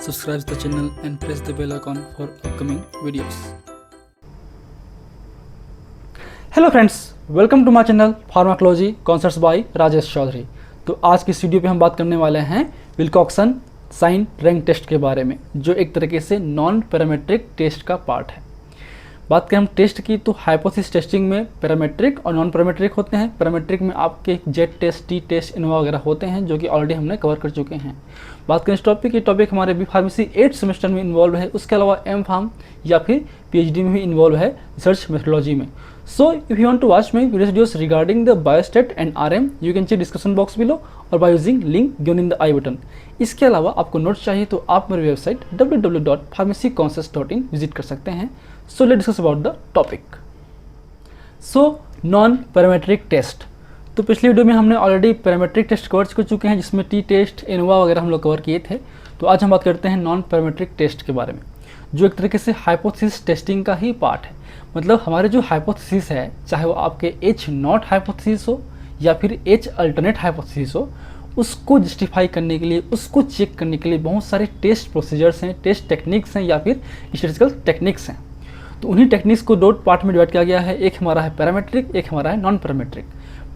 subscribe the channel and press the bell icon for upcoming videos. Hello friends, welcome to my channel pharmacology concepts by Rajesh Chaudhary. तो आज की इस video पे हम बात करने वाले हैं विल्कॉक्सन साइन रैंक टेस्ट के बारे में, जो एक तरीके से नॉन पैरामेट्रिक टेस्ट का पार्ट है। बात करें हम टेस्ट की, तो हाइपोथेसिस टेस्टिंग में पैरामेट्रिक और नॉन पैरामेट्रिक होते हैं। पैरामेट्रिक में आपके Z test, T test, ANOVA वगैरह होते हैं, जो कि ऑलरेडी हमने कवर कर चुके हैं। बात करें इस टॉपिक की, टॉपिक हमारे बी फार्मेसी 8th सेमेस्टर में इन्वॉल्व है। उसके अलावा एम फार्म या फिर PhD में भी इन्वॉल्व है रिसर्च मेथोडोलॉजी में। So if you want to watch my videos regarding the biostat and RM, you can check description box below or by using link given in the i button. इसके अलावा आपको notes चाहिए तो आप मेरी website www.pharmacyconcepts.in visit कर सकते हैं। So let's discuss about the topic. So non parametric test, तो पिछली वीडियो में हमने ऑलरेडी पैरामेट्रिक टेस्ट कवर कर चुके हैं, जिसमें टी टेस्ट, इनोवा वगैरह हम लोग कवर किए थे। तो आज हम बात करते हैं नॉन पैरामेट्रिक टेस्ट के बारे में, जो एक तरीके से हाइपोथेसिस टेस्टिंग का ही पार्ट है। मतलब हमारे जो हाइपोथेसिस है, चाहे वो आपके H0 हाइपोथेसिस हो या फिर H अल्टरनेट हाइपोथेसिस हो, उसको जस्टिफाई करने के लिए, उसको चेक करने के लिए बहुत सारे टेस्ट प्रोसीजर्स हैं, टेस्ट टेक्निक्स हैं या फिर स्टैटिस्टिकल टेक्निक्स हैं। तो उन्हीं टेक्निक्स को दो पार्ट में डिवाइड किया गया है। एक हमारा है पैरामेट्रिक, एक हमारा है नॉन पैरामेट्रिक।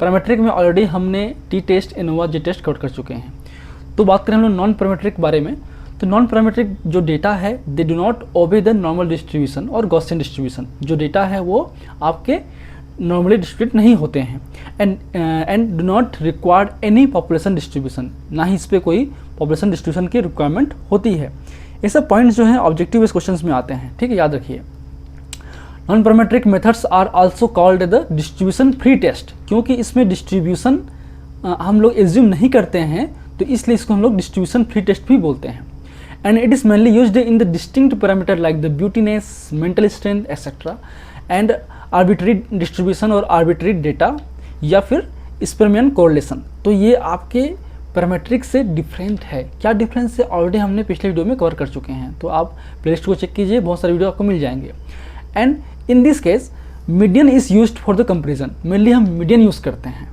पैरामेट्रिक में ऑलरेडी हमने टी टेस्ट, इनोवा, जे टेस्ट कवर कर चुके हैं। तो बात करें हम लोग नॉन पैरामेट्रिक बारे में, तो नॉन पैरामेट्रिक जो डेटा है, they do not obey the normal distribution और गॉसियन डिस्ट्रीब्यूशन। जो डेटा है वो आपके नॉर्मली डिस्ट्रीब्यूट नहीं होते हैं and do not required any population distribution. ना ही इस पर कोई पॉपुलेशन डिस्ट्रीब्यूशन की रिक्वायरमेंट होती है। ये सब पॉइंट्स जो हैं ऑब्जेक्टिव बेस्ड क्वेश्चंस में आते हैं, ठीक है, याद रखिए। Non parametric methods are also called the distribution free test, क्योंकि इसमें डिस्ट्रीब्यूशन हम लोग एज्यूम नहीं करते हैं, तो इसलिए इसको हम लोग डिस्ट्रीब्यूशन फ्री टेस्ट भी बोलते हैं। And it is mainly used in the distinct parameter like the beautiness, mental strength etcetera, and arbitrary distribution और आर्बिट्री डेटा या फिर स्पेरमियन कोरिलेशन। तो ये आपके पैरामेट्रिक से डिफरेंट है। क्या डिफरेंस है, ऑलरेडी हमने पिछले वीडियो में कवर कर चुके हैं। तो आप प्लेलिस्ट को चेक कीजिए, बहुत सारे वीडियो आपको मिल जाएंगे। And in this case median is used for the comparison. Mainly हम मीडियन यूज़ करते हैं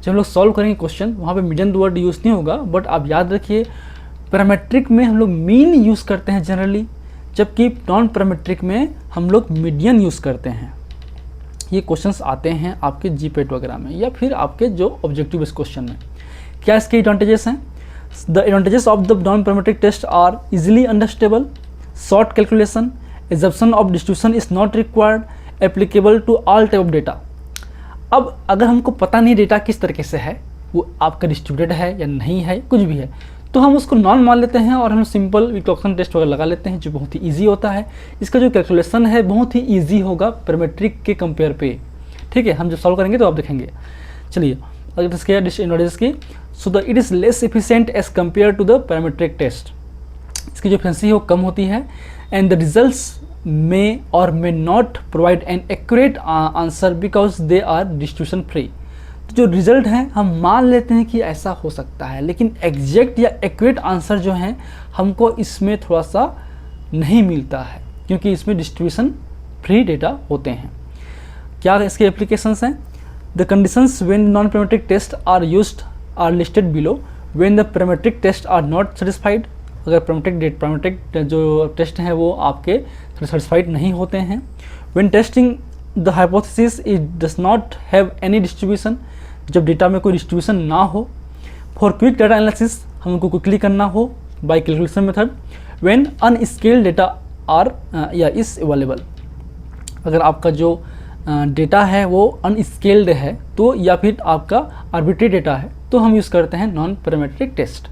जब हम लोग सॉल्व करेंगे क्वेश्चन, वहाँ पे मीडियन वर्ड यूज़ नहीं होगा। बट आप याद रखिए, पैरामेट्रिक में हम लोग मीन यूज़ करते हैं जनरली, जबकि नॉन पैरामेट्रिक में हम लोग मीडियन यूज़ करते हैं। ये क्वेश्चंस आते हैं आपके GPAT वगैरह में या फिर आपके जो ऑब्जेक्टिव बेस्ड क्वेश्चन में। क्या इसके एडवांटेजेस हैं? The advantages of the non parametric test are easily understandable, short calculation, assumption of distribution is not required, applicable to all type of data. अब अगर हमको पता नहीं डेटा किस तरीके से है, वो आपका डिस्ट्रीब्यूटेड है या नहीं है, कुछ भी है, तो हम उसको नॉन मान लेते हैं और हम सिंपल विल्कॉक्सन टेस्ट वगैरह लगा लेते हैं, जो बहुत ही ईजी होता है। इसका जो कैलकुलेशन है बहुत ही ईजी होगा पैरामेट्रिक के कंपेयर पे, ठीक है। हम जब सॉल्व करेंगे तो आप देखेंगे। चलिए अगर इसके एडवांटेजेस की, so the it is less efficient as compare to the parametric test. इसकी जो एफिशिएंसी है वो कम होती है। And the results may or may not provide an accurate answer because they are distribution free। तो जो रिजल्ट है हम मान लेते हैं कि ऐसा हो सकता है, लेकिन एग्जैक्ट या एक्यूरेट आंसर जो है हमको इसमें थोड़ा सा नहीं मिलता है, क्योंकि इसमें डिस्ट्रीब्यूशन फ्री डेटा होते हैं। क्या इसके एप्लीकेशंस हैं? The conditions when non parametric test are used are listed below. When the parametric test are not satisfied, अगर पैरामेट्रिक जो टेस्ट हैं वो आपके सेटिस्फाइड नहीं होते हैं। When testing the hypothesis it does not have any distribution, जब data में कोई डिस्ट्रीब्यूशन ना हो। फॉर क्विक डाटा एनालिसिस, हमको क्विकली करना हो by calculation method. When unscaled data are या इज अवेलेबल, अगर आपका जो डेटा है वो अनस्केल्ड है तो, या फिर आपका आर्बिट्री डेटा है, तो हम यूज़ करते हैं नॉन पैरामेट्रिक टेस्ट।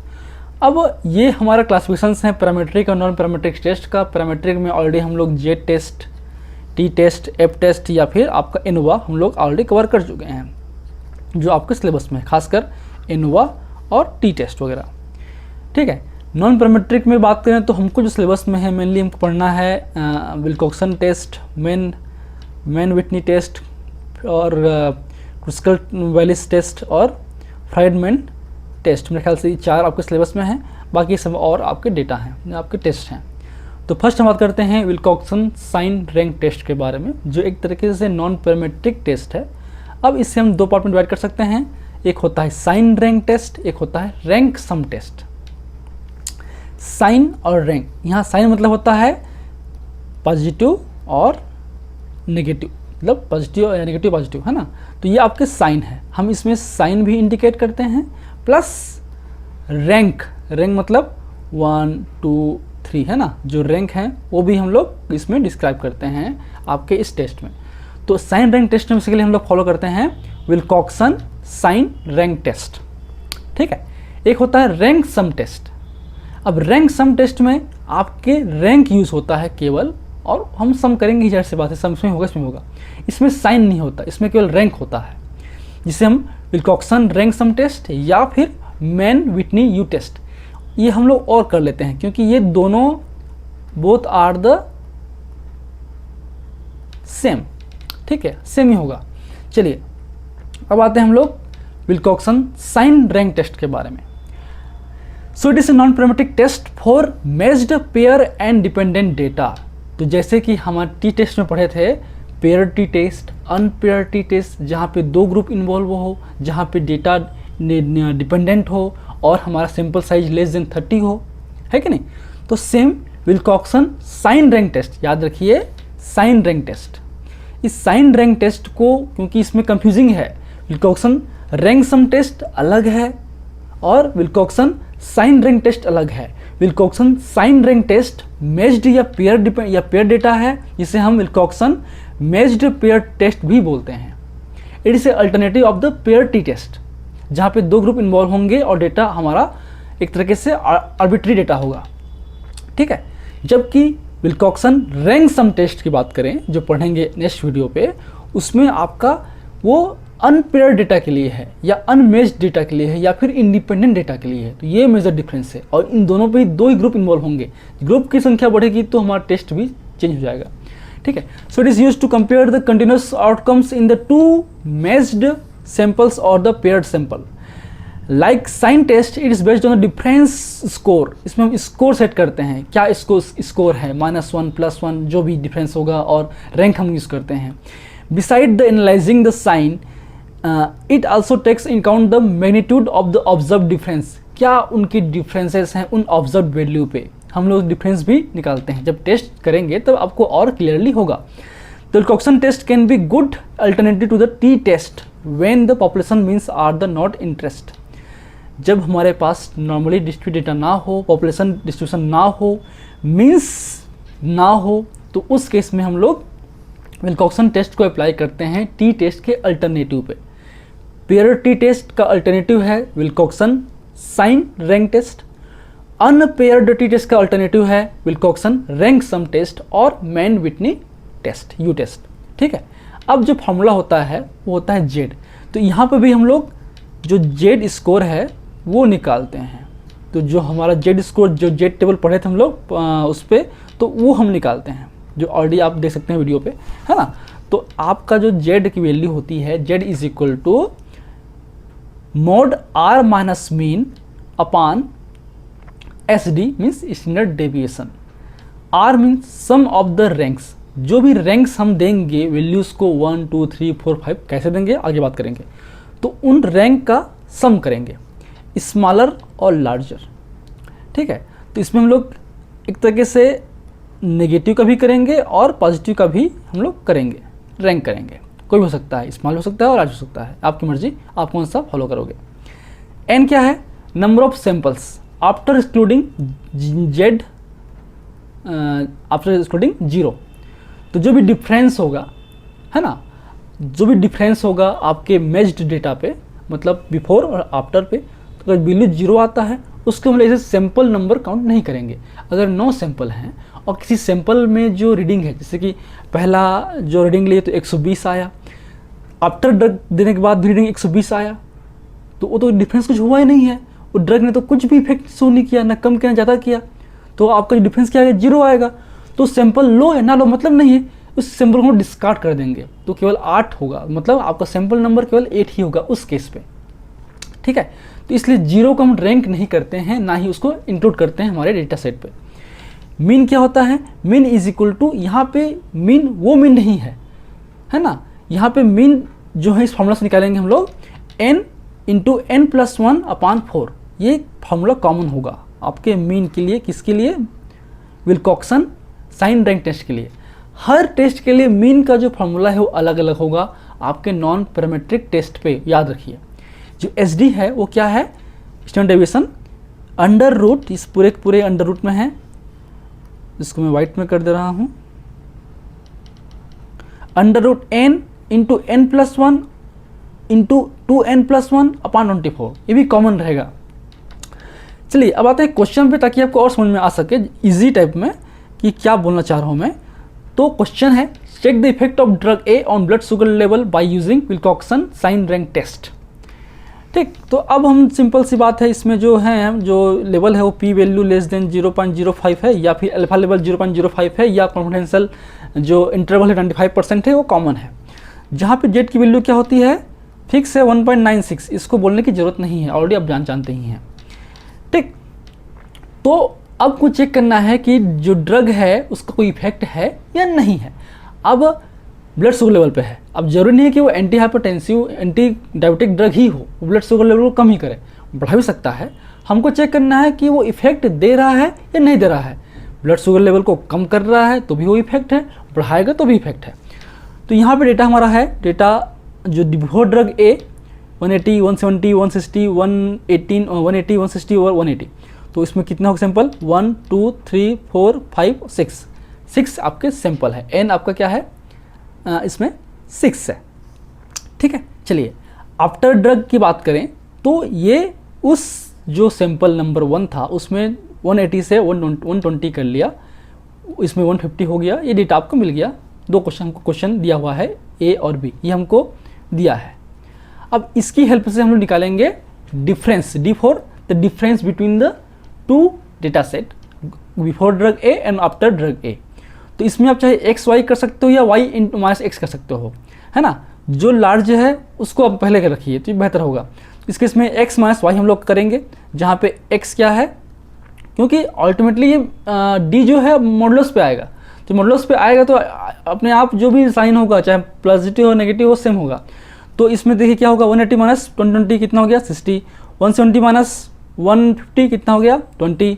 अब ये हमारा क्लासिफिकेशंस हैं पैरामेट्रिक और नॉन पैरामेट्रिक टेस्ट का। पैरामेट्रिक में ऑलरेडी हम लोग Z test, T test, F test या फिर आपका इनोवा हम लोग ऑलरेडी कवर कर चुके हैं, जो आपके सिलेबस में, खासकर इनोवा और टी टेस्ट वगैरह, ठीक है। नॉन पैरामेट्रिक में बात करें तो हमको जो सिलेबस में है, मेनली हमको पढ़ना है Wilcoxon test, Mann Whitney test और क्रुस्कल वैलिस टेस्ट और फ्राइडमैन टेस्ट। मेरे ख्याल से ये 4 आपके सिलेबस में हैं, बाकी सब और आपके डेटा हैं, आपके टेस्ट हैं। तो फर्स्ट हम बात करते हैं विल्कॉक्सन साइन रैंक टेस्ट के बारे में, जो एक तरीके से नॉन पैरामेट्रिक टेस्ट है। अब इससे हम 2 पार्ट में डिवाइड कर सकते हैं। एक होता है साइन रैंक टेस्ट, एक होता है रैंक सम टेस्ट। साइन और रैंक। यहाँ साइन मतलब होता है पॉजिटिव और नेगेटिव, मतलब पॉजिटिव या नेगेटिव पॉजिटिव, है ना। तो ये आपके साइन है, हम इसमें साइन भी इंडिकेट करते हैं, प्लस रैंक, रैंक मतलब 1 2 3, है ना। जो रैंक है वो भी हम लोग इसमें डिस्क्राइब करते हैं आपके इस टेस्ट में। तो साइन रैंक टेस्ट में बेसिकली हम लोग फॉलो करते हैं विल्कॉक्सन साइन रैंक टेस्ट, ठीक है। एक होता है रैंक सम टेस्ट। अब रैंक सम टेस्ट में आपके रैंक यूज़ होता है केवल, और हम सम करेंगे ही, जैसे बात है, सम इसमें होगा, इसमें होगा। इसमें साइन नहीं होता, इसमें केवल रैंक होता है, जिसे हम विल्कॉक्सन रैंक सम टेस्ट या फिर मैन विटनी यू टेस्ट, ये हम लोग और कर लेते हैं, क्योंकि ये दोनों बोथ आर द सेम, ठीक है, सेम ही होगा। चलिए अब आते हैं हम लोग विल्कॉक्सन साइन रैंक टेस्ट के बारे में। So it is a non parametric test for matched pair and dependent data. तो जैसे कि हमारे टी टेस्ट में पढ़े थे, pair T test, unpair T test, जहाँ पे 2 ग्रुप इन्वॉल्व हो, जहाँ पे डेटा डिपेंडेंट हो और हमारा सैंपल साइज लेस देन 30 हो, है कि नहीं। तो same Wilcoxon sign rank test, याद रखिए साइन रैंक टेस्ट। इस साइन रैंक टेस्ट को, क्योंकि इसमें कंफ्यूजिंग है, विल्कॉक्सन रैंक सम टेस्ट अलग है और विल्कॉक्सन साइन रैंक टेस्ट अलग है। Wilcoxon sign rank test matched या पेयर डेटा है, जिसे हम विल्कॉक्सन मैच्ड पेयर टेस्ट भी बोलते हैं। It is a alternative of the pair T test, जहाँ पे 2 ग्रुप इन्वॉल्व होंगे और डेटा हमारा एक तरीके से आर्बिट्री डेटा होगा, ठीक है। जबकि विल्कॉक्सन रैंक सम टेस्ट की बात करें, जो पढ़ेंगे नेक्स्ट वीडियो पे, उसमें आपका वो अनपेयर डेटा के लिए है, या अनमेच्ड डेटा के लिए है, या फिर इंडिपेंडेंट डेटा के लिए है। तो ये मेजर डिफरेंस है, और इन दोनों पे 2 ही ग्रुप इन्वॉल्व होंगे। ग्रुप की संख्या बढ़ेगी तो हमारा टेस्ट भी चेंज हो जाएगा, ठीक है। So it is used to compare the continuous outcomes in the 2 matched samples और the paired sample. Like sine test, it is based on the difference score. इसमें हम स्कोर सेट करते हैं, क्या स्कोर है, -1 +1, जो भी डिफरेंस होगा, और रैंक हम यूज़ करते हैं। Beside the analysing the sign, it also takes in count the magnitude of the observe difference. क्या उनकी डिफरेंसेस हैं उन ऑब्जर्व वैल्यू पे, हम लोग डिफरेंस भी निकालते हैं। जब टेस्ट करेंगे तब आपको और क्लियरली होगा। The Wilcoxon test can be good alternative to the T test when the population means are the not interest. जब हमारे पास नॉर्मली डिस्ट्रीब्यूट डेटा ना हो, पॉपुलेशन डिस्ट्रीब्यूशन ना हो, मीन्स ना हो, तो उस केस में हम लोग विल्कॉक्सन टेस्ट को अप्लाई करते हैं टी टेस्ट के अल्टरनेटिव पे। पेयर टी टेस्ट का अल्टरनेटिव है Wilcoxon sign rank test, unpaired T test का अल्टरनेटिव है विल्कॉक्सन रैंक सम टेस्ट और Mann Whitney test, U test, ठीक है। अब जो फॉर्मूला होता है वो होता है जेड। तो यहाँ पे भी हम लोग जो जेड स्कोर है वो निकालते हैं। तो जो हमारा जेड स्कोर, जो जेड टेबल पढ़े थे हम लोग उस पर, तो वो हम निकालते हैं, जो ऑलरेडी आप देख सकते हैं वीडियो पे, है ना। तो आपका जो जेड की वैल्यू होती है, Z is equal to mod R minus mean upon S D means standard deviation. R means sum of the ranks, जो भी रैंक्स हम देंगे वैल्यूज़ को 1 2 3 4 5 कैसे देंगे आगे बात करेंगे, तो उन रैंक का सम करेंगे, स्मॉलर और लार्जर, ठीक है। तो इसमें हम लोग एक तरीके से नेगेटिव का भी करेंगे और पॉजिटिव का भी हम लोग करेंगे, रैंक करेंगे। कोई हो सकता है, स्मॉल हो सकता है और लार्ज हो सकता है, आपकी मर्जी, आप कौन सा फॉलो करोगे। एन क्या है, number of samples after excluding Z, after excluding 0। तो जो भी डिफरेंस होगा, है ना, जो भी डिफरेंस होगा आपके मैच्ड डेटा पे, मतलब बिफोर और आफ्टर पे, तो अगर वैल्यू 0 आता है उसको हम ऐसे सैंपल नंबर काउंट नहीं करेंगे। अगर 9 सैंपल हैं और किसी सैंपल में जो रीडिंग है, जैसे कि पहला जो रीडिंग लिए तो 120 आया, आफ्टर ड्रग देने के बाद भी रीडिंग 120 आया, तो वो तो डिफरेंस कुछ हुआ ही नहीं है, वो ड्रग ने तो कुछ भी इफेक्ट शो नहीं किया, ना कम किया ना ज़्यादा किया, तो आपका जो डिफरेंस क्या है 0 आएगा। तो सैंपल लो है ना लो मतलब नहीं है, उस सैंपल को डिस्कार्ड कर देंगे, तो केवल 8 होगा, मतलब आपका सैंपल नंबर केवल 8 ही होगा उस केस पे, ठीक है। तो इसलिए 0 को हम रैंक नहीं करते हैं, ना ही उसको इंक्लूड करते हैं हमारे डेटा सेट पे। मीन क्या होता है, मीन इज इक्वल टू, यहाँ पे मीन वो मीन नहीं है ना, यहाँ पे मीन जो है इस फॉर्मूला से निकालेंगे हम लोग n इंटू n+1 अपान 4, ये फार्मूला कॉमन होगा, आपके मीन के लिए, किसके लिए, विल्कॉक्सन साइन रैंक टेस्ट के लिए। हर टेस्ट के लिए मीन का जो फार्मूला है वो अलग अलग होगा आपके नॉन पैरामीट्रिक टेस्ट पे, याद रखिए। जो SD है वो क्या है, स्टैंडर्ड डेविएशन अंडर रूट, इस पूरे के पूरे अंडर रूट में है, इसको मैं वाइट में कर दे रहा हूँ, under root n into n+1 into 2n+1 upon 24, ये भी कॉमन रहेगा। चलिए अब आते हैं क्वेश्चन पे, ताकि आपको और समझ में आ सके इजी टाइप में कि क्या बोलना चाह रहा हूँ मैं। तो क्वेश्चन है, check the effect of drug A on blood sugar level by using Wilcoxon sign rank test. ठीक, तो अब हम सिंपल सी बात है, इसमें जो है जो लेवल है वो p वैल्यू लेस देन 0.05 है, या फिर अल्फा लेवल 0.05 है, या कॉन्फिडेंशियल जो इंटरवल है 25% है वो कॉमन है। जहाँ पे जेड की वैल्यू क्या होती है, फिक्स है 1.96, इसको बोलने की जरूरत नहीं है, ऑलरेडी आप जानते ही हैं। ठीक, तो अब कुछ चेक करना है कि जो ड्रग है उसका कोई इफेक्ट है या नहीं है। अब ब्लड शुगर लेवल पे है, अब जरूरी नहीं है कि वो anti hypertensive anti diabetic drug ही हो, ब्लड शुगर लेवल को कम ही करे, बढ़ा भी सकता है। हमको चेक करना है कि वो इफेक्ट दे रहा है या नहीं दे रहा है। ब्लड शुगर लेवल को कम कर रहा है तो भी वो इफेक्ट है, बढ़ाएगा तो भी इफेक्ट है। तो यहाँ पे डेटा हमारा है, डेटा जो बिफोर ड्रग ए 180, 170, 160, 118, 180, 160 और 180, तो इसमें कितना होगा सैंपल, 1 2 3 4 5 6 आपके सैंपल है। n आपका क्या है, इसमें 6 है। ठीक है, चलिए आफ्टर ड्रग की बात करें तो ये उस जो सैंपल नंबर 1 था उसमें 180 से 120 कर लिया, इसमें 150 हो गया, ये डेटा आपको मिल गया। दो क्वेश्चन हमको क्वेश्चन दिया हुआ है A और B, ये हमको दिया है। अब इसकी हेल्प से हम लोग निकालेंगे difference, D for the difference between the two data set before drug A and after drug ए। तो इसमें आप चाहे एक्स वाई कर सकते हो या वाई इंटू माइनस एक्स कर सकते हो, है ना। जो लार्ज है उसको आप पहले कर रखिए तो बेहतर होगा। इस केस में एक्स माइनस वाई हम लोग करेंगे, जहाँ पे एक्स क्या है, क्योंकि अल्टीमेटली ये डी जो है मॉडुलस पे आएगा, तो मॉडुलस पे आएगा तो अपने आप जो भी साइन होगा चाहे पॉजिटिव हो नेगेटिव हो सेम होगा। तो इसमें देखिए क्या होगा, 180 माइनस 120 कितना हो गया 60, 170 माइनस 150 कितना हो गया 20,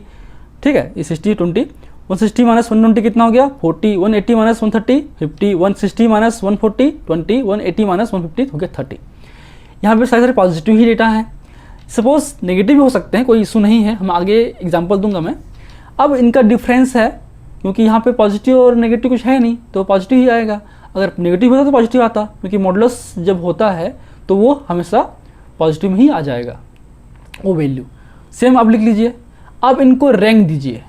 ठीक है, ये 60 20, 160 माइनस 120 कितना हो गया 40, 180 माइनस 130 50, 160 माइनस 140 20, 180 माइनस 150 हो गया 30। यहाँ पे सारे पॉजिटिव ही डेटा है, सपोज नेगेटिव भी हो सकते हैं, कोई इशू नहीं है, हम आगे एग्जांपल दूंगा मैं। अब इनका डिफरेंस है, क्योंकि यहाँ पे पॉजिटिव और नेगेटिव कुछ है नहीं तो पॉजिटिव ही आएगा, अगर नेगेटिव होता तो पॉजिटिव आता, क्योंकि मॉडुलस जब होता है तो वो हमेशा पॉजिटिव में ही आ जाएगा वो वैल्यू। सेम आप लिख लीजिए। अब इनको रैंक दीजिए,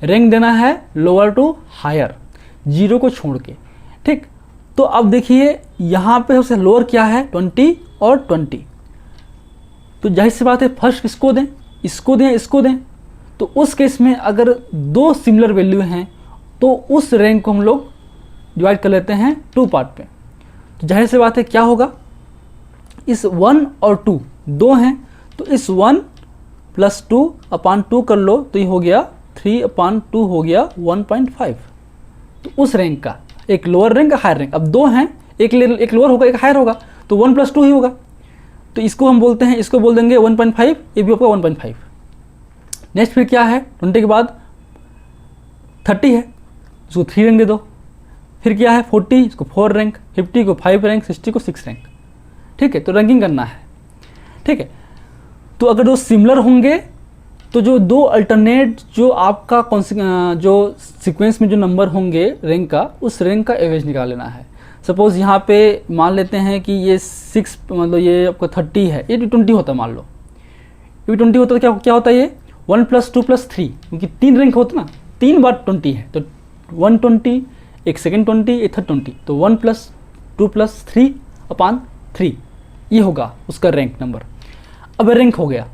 रैंक देना है लोअर टू हायर, जीरो को छोड़ के, ठीक। तो अब देखिए यहाँ पे सबसे लोअर क्या है 20 और 20, तो जाहिर सी बात है फर्स्ट किसको दें, इसको दें, इसको दें। तो उस केस में अगर दो सिमिलर वैल्यू हैं तो उस रैंक को हम लोग डिवाइड कर लेते हैं 2 पार्ट पे। तो जाहिर सी बात है क्या होगा, इस 1 और 2 दो हैं तो इस 1 प्लस 2 अपान 2 कर लो तो ये हो गया 3 अपान 2 हो गया 1.5। तो उस रैंक का एक लोअर रैंक हायर रैंक, अब दो हैं, एक लोअर होगा एक हायर होगा, तो 1 प्लस 2 ही होगा, तो इसको हम बोलते हैं, इसको बोल देंगे 1.5, ये भी होगा 1.5। नेक्स्ट फिर क्या है 20 के बाद 30 है, इसको 3 रैंक दे दो। फिर क्या है 40, इसको 4 रैंक, 50 को 5 रैंक, 60 को 6 रैंक, ठीक है। तो रैंकिंग करना है, ठीक है। तो अगर दो सिमिलर होंगे तो जो दो अल्टरनेट जो आपका जो सीक्वेंस में जो नंबर होंगे रैंक का, उस रैंक का एवरेज निकाल लेना है। सपोज यहाँ पे मान लेते हैं कि ये 6 मतलब ये आपका 30 है, ये 20 होता मान लो, ये 20 होता तो क्या होता है ये 1 प्लस 2 प्लस 3, क्योंकि 3 रैंक होता ना, 3 बार 20 है तो 120, एक सेकेंड 20, एक थर्ड 20, तो 1 प्लस 2 प्लस 3 अपान 3 ये होगा उसका रैंक नंबर। अब रैंक हो गया।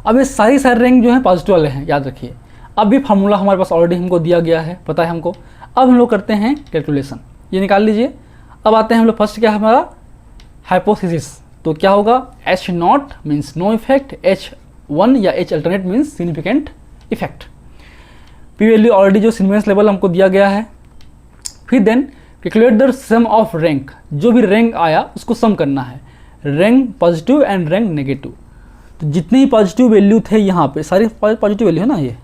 अब ये सारे रैंक जो है पॉजिटिव वाले हैं, याद रखिए। अब ये फार्मूला हमारे पास ऑलरेडी हमको दिया गया है, पता है हमको। अब हम लोग करते हैं कैलकुलेशन, ये निकाल लीजिए। अब आते हैं हम लोग फर्स्ट क्या है हमारा हाइपोथेसिस, तो क्या होगा H0 means no effect, H1 या H alternate means significant effect. P value already जो सिग्निफिकेंस लेवल हमको दिया गया है। फिर then calculate the sum of rank, जो भी रैंक आया उसको सम करना है, rank positive and rank negative. तो जितने ही पॉजिटिव वैल्यू थे यहाँ पे सारी पॉजिटिव वैल्यू है ना ये,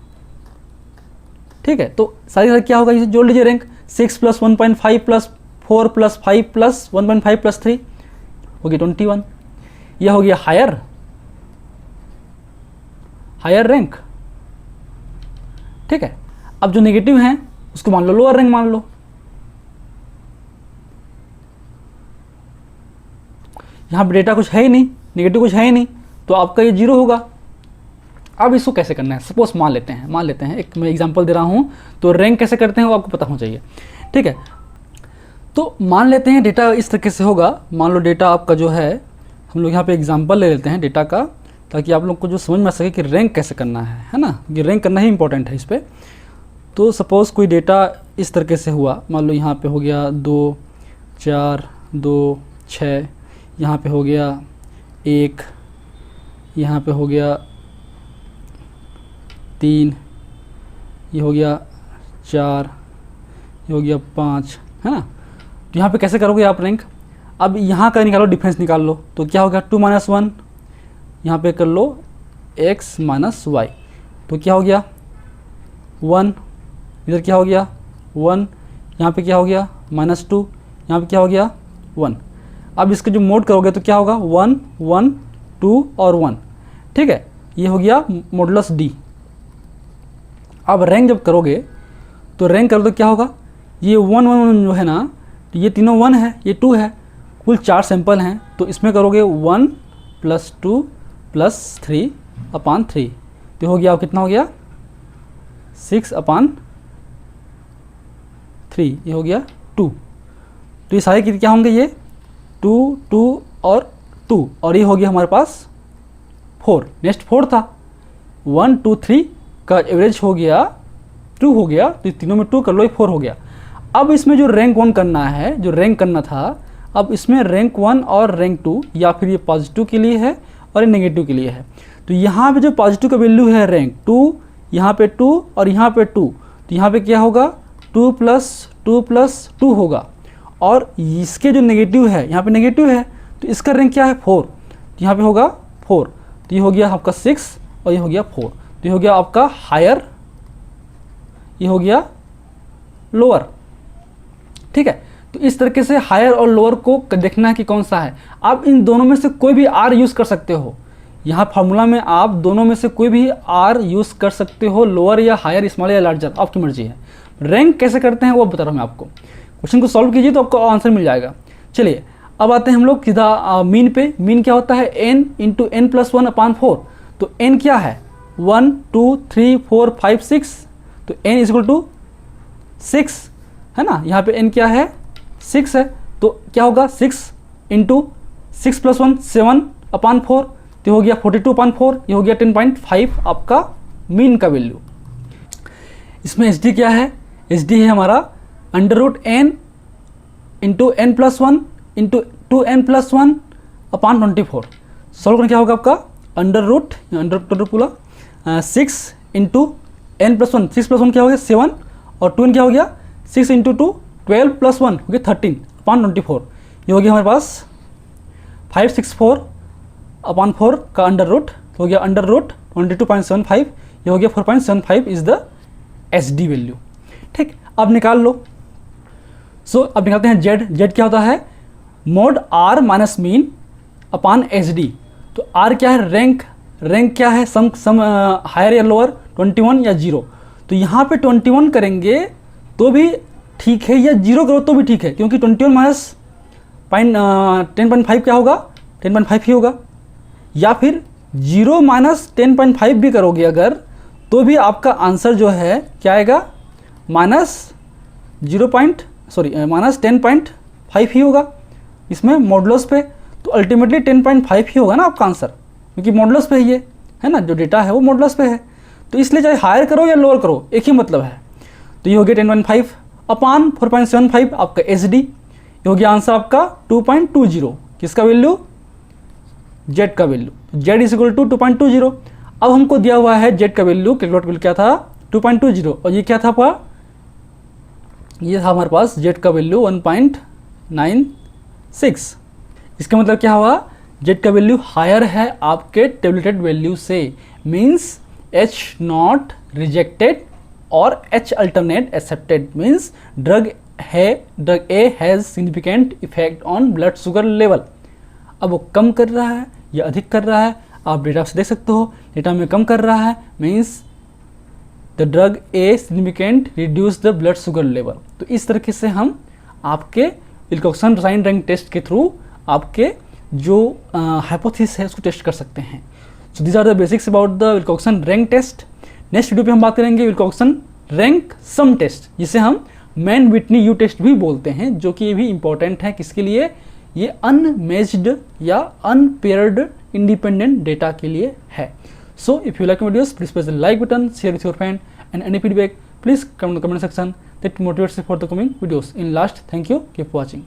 ठीक है। तो सारी क्या होगा, इसे जोड़ लीजिए रैंक 6 + 1.5 + 4 + 5 + 1.5 + 3 हो गया 21। यह हो गया हायर रैंक, ठीक है। अब जो नेगेटिव हैं उसको मान लो लोअर रैंक मान लो। यहाँ पे डेटा कुछ है ही नहीं, नेगेटिव कुछ है ही नहीं, तो आपका ये 0 होगा। अब इसको कैसे करना है, सपोज मान लेते हैं एक मैं एग्जांपल दे रहा हूँ, तो रैंक कैसे करते हैं वो आपको पता होना चाहिए, ठीक है। तो मान लेते हैं डेटा इस तरीके से होगा। मान लो डेटा आपका जो है, हम लोग यहाँ पे एग्जांपल ले लेते हैं डेटा का, ताकि आप लोग को जो समझ में आ सके कि रैंक कैसे करना है ना। ये रैंक करना ही इंपॉर्टेंट है इस पर। तो सपोज़ कोई डेटा इस तरीके से हुआ, मान लो यहाँ पे हो गया 2 4 2 6, यहाँ पे हो गया 1, यहाँ पे हो गया 3, ये हो गया 4, ये हो गया 5, है ना। तो यहाँ पे कैसे करोगे आप रैंक, अब यहाँ का निकालो, डिफरेंस निकाल लो, तो क्या हो गया 2 - 1, यहाँ पे कर लो x - y, तो क्या हो गया 1, इधर क्या हो गया 1, यहाँ पे क्या हो गया -2, यहाँ पे क्या हो गया 1। अब इसके जो मोड करोगे तो क्या होगा 1 1 2 और 1, ठीक है। ये हो गया मॉडुलस d। अब रैंक जब करोगे तो रैंक करो तो क्या होगा, ये 1 1 1 जो है ना, तो ये तीनों 1 है, ये 2 है, कुल 4 सैंपल हैं, तो इसमें करोगे 1 + 2 + 3/3, तो हो गया कितना हो गया 6/3, ये हो गया 2। तो ये सारे क्या होंगे, ये 2 2 और 2, और ये हो गया हमारे पास 4। नेक्स्ट 4 था, 1 2 3 का एवरेज हो गया 2 हो गया, तो तीनों में 2 कर लो, 4 हो गया। अब इसमें जो रैंक 1 करना है, जो रैंक करना था, अब इसमें रैंक 1 और रैंक 2, या फिर ये पॉजिटिव के लिए है और ये नेगेटिव के लिए है। तो यहाँ पे जो पॉजिटिव का वैल्यू है रैंक 2, यहाँ पे 2 और यहाँ पे 2, तो यहाँ पे क्या होगा 2 + 2 + 2 होगा। और इसके जो नेगेटिव है, यहाँ पे नेगेटिव है, तो इसका रैंक क्या है 4, तो यहाँ पे होगा 4, तो ये हो गया आपका 6 और ये हो गया 4, तो ये हो गया आपका हायर, ये हो गया लोअर, ठीक है। तो इस तरीके से हायर और लोअर को देखना है कि कौन सा है। आप इन दोनों में से कोई भी आर यूज़ कर सकते हो, यहाँ फार्मूला में आप दोनों में से कोई भी आर यूज़ कर सकते हो, लोअर या हायर, स्मॉल या लार्जर, आपकी मर्जी है। रैंक कैसे करते हैं वो बता रहा हूँ मैं आपको। क्वेश्चन को सॉल्व कीजिए तो आपको आंसर मिल जाएगा। चलिए अब आते हैं हम लोग सीधा मीन पे। मीन क्या होता है, n × n + 1/4। तो n क्या है 1 2 3 4 5 6, तो n = 6 है ना। यहाँ पे n क्या है 6 है, तो क्या होगा 6 × 6 + 1 7/4, तो हो गया 42/4, ये हो गया 10.5 आपका मीन का वैल्यू। इसमें एच डी क्या है, एच डी है हमारा √n × n + 1 × 2n + 1/24। सॉल्व करना क्या होगा आपका √, 6 × n + 1, 6 + 1 क्या हो गया 7, और 2n क्या हो गया 6 × 2 12 + 1 हो गया 13/24। ये हो गया हमारे पास 564/4 का √, तो हो गया √22.75, ये हो गया 4.75 is the H D value, ठीक। अब निकाल लो। सो अब निकालते हैं जेड क्या होता है mod R - mean H D. तो आर क्या है रैंक क्या है सम हायर या लोअर 21 या 0। तो यहाँ पे 21 करेंगे तो भी ठीक है, या 0 करो तो भी ठीक है, क्योंकि 21 - 10.5 क्या होगा 10.5 ही होगा। या फिर 0 - 10.5 भी करोगे अगर, तो भी आपका आंसर जो है क्या आएगा -10.5 ही होगा इसमें मॉडुलस पे। तो अल्टीमेटली 10.5 ही होगा ना आपका आंसर, क्योंकि मॉडुलस पे ही है ना, जो डेटा है वो मॉडुलस पे है। तो इसलिए चाहे हायर करो या लोअर करो एक ही मतलब है। तो ये हो गया 10.5/4.75 आपका एच डी। ये हो गया आंसर आपका 2.20, किसका वैल्यू जेड का वैल्यू। जेड = 2.20। अब हमको दिया हुआ है जेड का वैल्यू, कैलकुलेट वैल्यू क्या था 2.20, और ये क्या था आपका, ये था हमारे पास जेड का वैल्यू 1.96। इसका मतलब क्या हुआ जेड का वैल्यू हायर है आपके टेबलेटेड वैल्यू से, मीन्स H नॉट रिजेक्टेड और H alternate accepted, means drug A has significant effect on blood sugar level. अब वो कम कर रहा है या अधिक कर रहा है, आप डेटा से देख सकते हो। डेटा में कम कर रहा है means the drug a significant reduce the blood sugar level. तो इस तरीके से हम आपके विल्कोक्सन साइन रैंक टेस्ट के थ्रू आपके जो हाइपोथेसिस है उसको टेस्ट कर सकते हैं। So these are the basics about the Wilcoxon rank test. Next video पे हम बात करेंगे विल्कोक्सन रैंक सम टेस्ट, जिसे हम मैन विटनी यू टेस्ट भी बोलते हैं, जो कि ये भी इंपॉर्टेंट है। किसके लिए? ये अनमेच्ड या अनपेयर्ड इंडिपेंडेंट डेटा के लिए है। सो if you like my videos, please press the like button, share with your friend, and any feedback please comment in the comment section that motivates you for the coming videos. In last, thank you, keep watching.